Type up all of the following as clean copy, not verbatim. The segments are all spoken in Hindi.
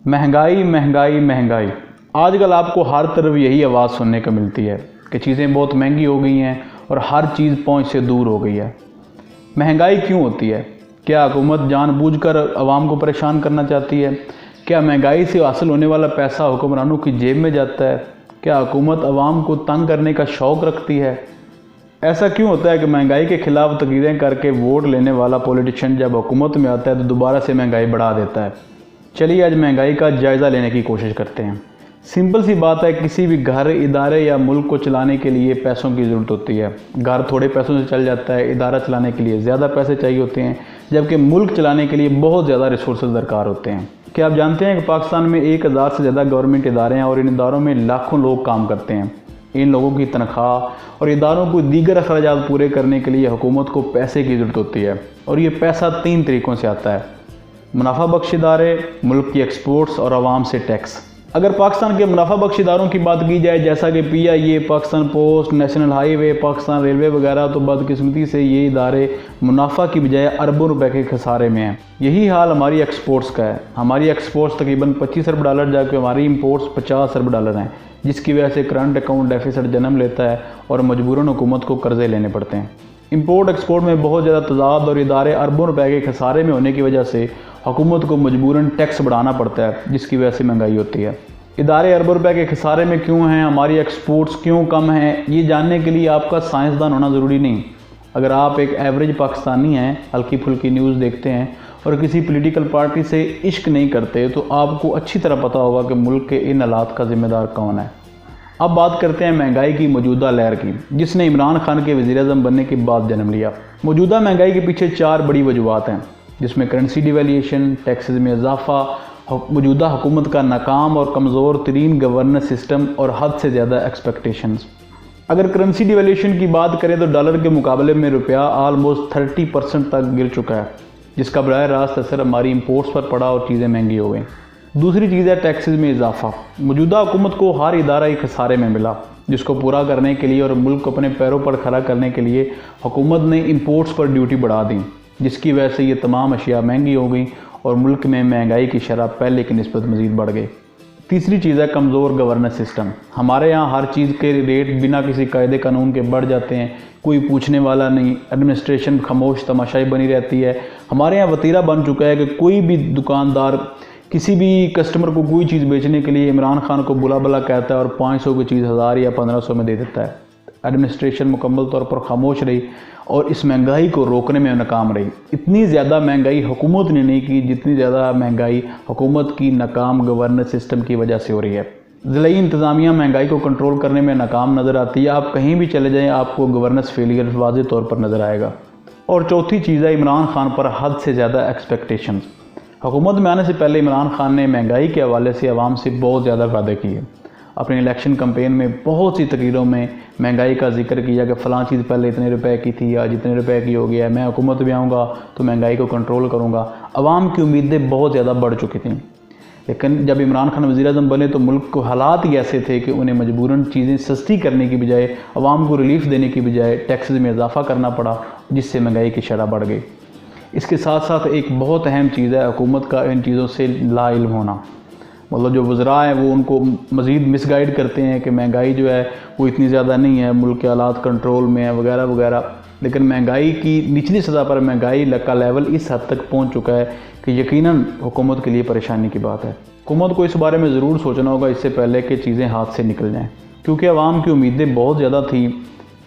महंगाई महंगाई महंगाई। आजकल आपको हर तरफ यही आवाज़ सुनने को मिलती है कि चीज़ें बहुत महंगी हो गई हैं और हर चीज़ पहुंच से दूर हो गई है। महंगाई क्यों होती है? क्या हुकूमत जानबूझकर आवाम को परेशान करना चाहती है? क्या महंगाई से हासिल होने वाला पैसा हुक्मरानों की जेब में जाता है? क्या हुकूमत आवाम को तंग करने का शौक़ रखती है? ऐसा क्यों होता है कि महंगाई के ख़िलाफ़ तकरीरें करके वोट लेने वाला पॉलिटिशियन जब हुकूमत में आता है तो दोबारा से महंगाई बढ़ा देता है? चलिए आज महंगाई का जायज़ा लेने की कोशिश करते हैं। सिंपल सी बात है, किसी भी घर, इदारे या मुल्क को चलाने के लिए पैसों की ज़रूरत होती है। घर थोड़े पैसों से चल जाता है, इदारा चलाने के लिए ज़्यादा पैसे चाहिए होते हैं, जबकि मुल्क चलाने के लिए बहुत ज़्यादा रिसोर्सेज दरकार होते हैं। क्या आप जानते हैं कि पाकिस्तान में 1000 से ज़्यादा गवर्नमेंट इदारे हैं और इन इदारों में लाखों लोग काम करते हैं। इन लोगों की तनख्वाह और इदारों को दीगर अखराजात पूरे करने के लिए हुकूमत को पैसे की ज़रूरत होती है और ये पैसा 3 तरीक़ों से आता है: मुनाफा बख्श इदारे, मुल्क की एक्सपोर्ट्स और आवाम से टैक्स। अगर पाकिस्तान के मुनाफा बख्श इदारों की बात की जाए, जैसा कि PIA, Pakistan post, national highway, Pakistan railway वगैरह, तो बदकिस्मती से ये इदारे मुनाफा की बजाय अरबों रुपए के खसारे में हैं। यही हाल हमारी एक्सपोर्ट्स का है। हमारी एक्सपोर्ट्स तकरीबन $25 अरब, जबकि हमारी इंपोर्ट्स $50 अरब हैं, जिसकी वजह से करंट अकाउंट डेफिसिट जन्म लेता है और मजबूरन हुकूमत को कर्जे लेने पड़ते हैं। इंपोर्ट एक्सपोर्ट में बहुत ज़्यादा तजाद और इदारे अरबों रुपए के खसारे में होने की वजह से हुकूमत को मजबूरन टैक्स बढ़ाना पड़ता है, जिसकी वजह से महंगाई होती है। इदारे अरबों रुपए के खसारे में क्यों हैं, हमारी एक्सपोर्ट्स क्यों कम हैं, ये जानने के लिए आपका साइंसदान होना ज़रूरी नहीं। अगर आप एक एवरेज पाकिस्तानी हैं, हल्की फुल्की न्यूज़ देखते हैं और किसी पॉलिटिकल पार्टी से इश्क नहीं करते, तो आपको अच्छी तरह पता होगा कि मुल्क के इन हालात का ज़िम्मेदार कौन है। अब बात करते हैं महंगाई की मौजूदा लहर की, जिसने इमरान खान के वज़ीर-ए-आज़म बनने के बाद जन्म लिया। मौजूदा महंगाई के पीछे 4 बड़ी वजूहात हैं, जिसमें करेंसी डिवैल्यूएशन, टैक्सेस में इजाफा, मौजूदा हुकूमत का नाकाम और कमज़ोर तरीन गवर्नेंस सिस्टम और हद से ज़्यादा एक्सपेक्टेशंस। अगर करेंसी डिवैल्यूएशन की बात करें तो डॉलर के मुकाबले में रुपया ऑलमोस्ट 30% तक गिर चुका है, जिसका बराह रास्त असर हमारी इंपोर्ट्स पर पड़ा और चीज़ें महंगी हो गई। दूसरी चीज़ है टैक्सेस में इजाफा। मौजूदा हुकूमत को हर इदारा एक खसारे में मिला, जिसको पूरा करने के लिए और मुल्क को अपने पैरों पर खड़ा करने के लिए हुकूमत ने इंपोर्ट्स पर ड्यूटी बढ़ा दी, जिसकी वजह से ये तमाम अशिया महंगी हो गई और मुल्क में महंगाई की शरह पहले की निस्बत मज़ीद बढ़ गई। तीसरी चीज़ है कमज़ोर गवर्नेंस सिस्टम। हमारे यहाँ हर चीज़ के रेट बिना किसी कायदे कानून के बढ़ जाते हैं, कोई पूछने वाला नहीं, एडमिनिस्ट्रेशन खामोश तमाशाई बनी रहती है। हमारे यहाँ वतीरा बन चुका है कि कोई भी दुकानदार किसी भी कस्टमर को कोई चीज़ बेचने के लिए इमरान खान को बुला बुला कहता है और 500 की चीज़ 1000 या 1500 में दे देता है। एडमिनिस्ट्रेशन मुकम्मल तौर पर खामोश रही और इस महंगाई को रोकने में नाकाम रही। इतनी ज़्यादा महंगाई हुकूमत ने नहीं की जितनी ज़्यादा महंगाई हुकूमत की नाकाम गवर्नेंस सिस्टम की वजह से हो रही है। ज़िलाई इंतज़ामिया महंगाई को कंट्रोल करने में नाकाम नज़र आती है। आप कहीं भी चले जाएँ, आपको गवर्नेंस फेलियर वाज़ेह तौर पर नज़र आएगा। और चौथी चीज़ है इमरान खान पर हद से ज़्यादा एक्सपेक्टेशंस। हुकूमत में आने से पहले इमरान खान ने महंगाई के हवाले से आवाम से बहुत ज़्यादा वादे किए। अपने इलेक्शन कैंपेन में बहुत सी तकरीरों में महंगाई का जिक्र किया कि फ़लाँ चीज़ पहले इतने रुपए की थी, आज इतने रुपए की हो गया है, मैं हुकूमत में आऊँगा तो महंगाई को कंट्रोल करूँगा। आवाम की उम्मीदें बहुत ज़्यादा बढ़ चुकी थीं, लेकिन जब इमरान खान वज़ीर-ए-आज़म बने तो मुल्क को हालात ही ऐसे थे कि उन्हें मजबूरन चीज़ें सस्ती करने की बजाय, आवाम को रिलीफ देने की बजाय टैक्सेस में इजाफा करना पड़ा, जिससे महंगाई की शरह बढ़ गई। इसके साथ साथ एक बहुत अहम चीज़ है हुकूमत का इन चीज़ों से लाइल्म होना। मतलब जो वज़रा हैं वो उनको मज़ीद मिसगाइड करते हैं कि महंगाई जो है वो इतनी ज़्यादा नहीं है, मुल्क के हालात कंट्रोल में है वगैरह वगैरह। लेकिन महंगाई की निचली सतह पर महंगाई का लेवल इस हद तक पहुंच चुका है कि यकीनन हुकूमत के लिए परेशानी की बात है। हुकूमत को इस बारे में ज़रूर सोचना होगा इससे पहले कि चीज़ें हाथ से निकल जाएँ, क्योंकि आवाम की उम्मीदें बहुत ज़्यादा थी।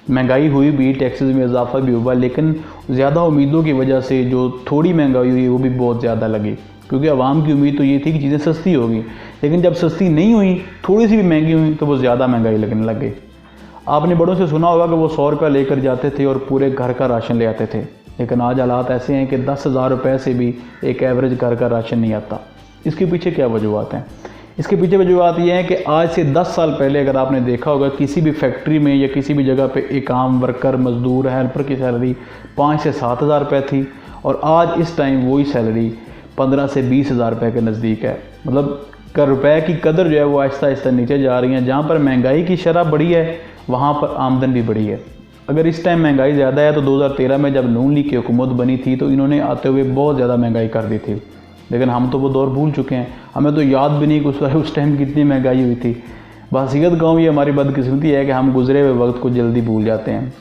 महंगाई हुई भी, टैक्सेस में इजाफा भी हुआ, लेकिन ज़्यादा उम्मीदों की वजह से जो थोड़ी महंगाई हुई वो भी बहुत ज़्यादा लगी, क्योंकि आवाम की उम्मीद तो ये थी कि चीज़ें सस्ती होगी। लेकिन जब सस्ती नहीं हुई, थोड़ी सी भी महंगी हुई, तो वो ज़्यादा महंगाई लगने लग गई। आपने बड़ों से सुना होगा कि वो 100 रुपये लेकर जाते थे और पूरे घर का राशन ले आते थे, लेकिन आज हालात ऐसे हैं कि 10,000 रुपये से भी एक एवरेज घर का राशन नहीं आता। इसके पीछे क्या वजूहत हैं? इसके पीछे वजूहत ये है कि आज से 10 साल पहले अगर आपने देखा होगा किसी भी फैक्ट्री में या किसी भी जगह पे एक आम वर्कर, मज़दूर, हेल्पर की सैलरी 5 से 7 हज़ार रुपये थी, और आज इस टाइम वही सैलरी 15 से 20 हज़ार रुपये के नज़दीक है। मतलब रुपये की कदर जो है वो आहिस्ता आहिस्ता नीचे जा रही है। जहाँ पर महंगाई की शरह बढ़ी है वहाँ पर आमदन भी बढ़ी है। अगर इस टाइम महंगाई ज़्यादा है तो 2013 में जब नून लीग की हुकूमत बनी थी तो इन्होंने आते हुए बहुत ज़्यादा महंगाई कर दी थी। लेकिन हम तो वो दौर भूल चुके हैं। हमें तो याद भी नहीं कि उस टाइम कितनी महंगाई हुई थी। बहसीगत गाँव ये हमारी बदकिस्मती है कि हम गुजरे हुए वक्त को जल्दी भूल जाते हैं।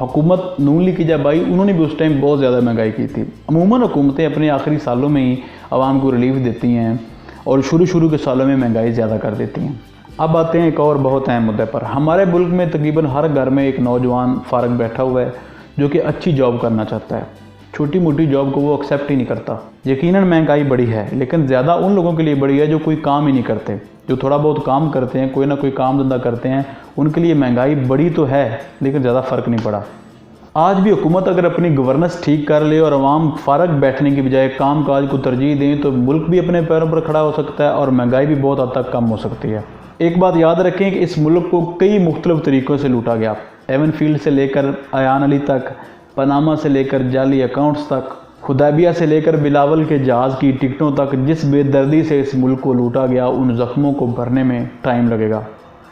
हुकूमत नून लीग की जब आई, उन्होंने भी उस टाइम बहुत ज़्यादा महंगाई की थी। अमूमन हुकूमतें अपने आखिरी सालों में ही आवाम को रिलीफ देती हैं और शुरू के सालों में महंगाई ज़्यादा कर देती हैं। अब आते हैं एक और बहुत अहम मुद्दे पर। हमारे मुल्क में तकरीबन हर घर में एक नौजवान फारग बैठा हुआ है जो कि अच्छी जॉब करना चाहता है। छोटी मोटी जॉब को वो एक्सेप्ट ही नहीं करता। यकीनन महंगाई बड़ी है, लेकिन ज़्यादा उन लोगों के लिए बड़ी है जो कोई काम ही नहीं करते। जो थोड़ा बहुत काम करते हैं, कोई ना कोई काम धंधा करते हैं, उनके लिए महंगाई बड़ी तो है, लेकिन ज़्यादा फ़र्क नहीं पड़ा। आज भी हुकूमत अगर अपनी गवर्नेंस ठीक कर ले और आवाम फारग बैठने की बजाय काम काज को तरजीह दें तो मुल्क भी अपने पैरों पर खड़ा हो सकता है और महंगाई भी बहुत हद तक कम हो सकती है। एक बात याद रखें कि इस मुल्क को कई मुख्तलिफ तरीक़ों से लूटा गया। एवन फील्ड से लेकर अयान अली तक, पनामा से लेकर जाली अकाउंट्स तक, हुदैबिया से लेकर बिलावल के जहाज़ की टिकटों तक, जिस बेदर्दी से इस मुल्क को लूटा गया, उन ज़ख्मों को भरने में टाइम लगेगा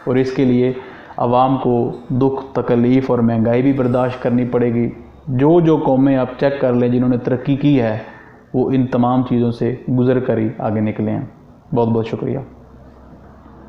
और इसके लिए आवाम को दुख, तकलीफ़ और महंगाई भी बर्दाश्त करनी पड़ेगी। जो कौमें आप चेक कर लें जिन्होंने तरक्की की है, वो इन तमाम चीज़ों से गुज़र कर ही आगे निकले हैं। बहुत बहुत शुक्रिया।